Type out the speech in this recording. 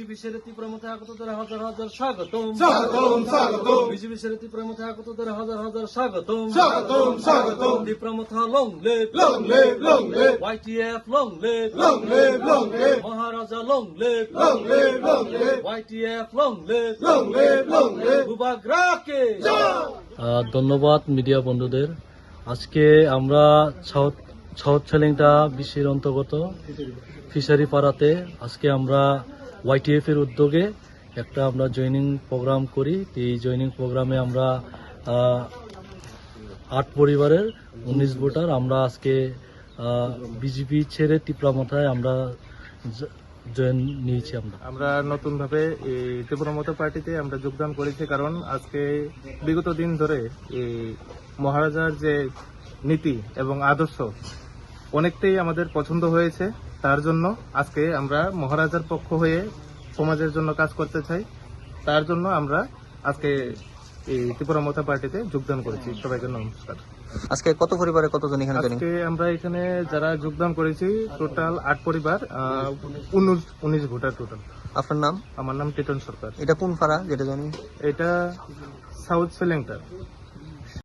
BJP ছেড়ে তীব্র মতে আগতদের হাজার হাজার স্বাগতম, স্বাগতম স্বাগতম বিজেপি ছেড়ে তীব্র মতে আগতদের হাজার হাজার স্বাগতম, স্বাগতম স্বাগতম তীব্র মথা long live, long live long live YTF long live, long live long live maharaja long live, long live long live YTF long live, long live long live ভূভাগ্রাকে। ধন্যবাদ মিডিয়া বন্ধুদের। আজকে আমরা সাউথ ছেলেংটা বিশ্বের অন্তর্গত ফিশারি পাড়াতে আজকে আমরা YTF এর উদ্যোগে একটা আমরা জয়েনিং প্রোগ্রাম করি। এই জয়েনিং প্রোগ্রামে আমরা 8 পরিবারের 19 ভোটার আমরা আজকে বিজেপি ছেড়ে তীব্রমথায় আমরা জয়েন নিয়েছি। আমরা নতুন ভাবে এই তীব্রমতা পার্টিতে আমরা যোগদান করেছি, কারণ আজকে বিগত দিন ধরে এই মহারাজার যে নীতি এবং আদর্শ অনেকটাই আমাদের পছন্দ হয়েছে। তার জন্য আজকে আমরা মহারাজার পক্ষ হয়ে সমাজের জন্য কাজ করতে চাই। তার জন্য আমরা আজকে এই ত্রিপুরামতা পার্টিতে যোগদান করেছি। সবাইকে নমস্কার। আজকে কত পরিবারে কতজন এখানে জয়েনিং? আজকে আমরা এখানে যারা যোগদান করেছি টোটাল 8 পরিবার, 19 ভোটার টোটাল। আপনার নাম? আমার নাম টিটন সরকার। এটা কোন পাড়া যেটা জয়েনিং? এটা সাউথ সেলেংটা।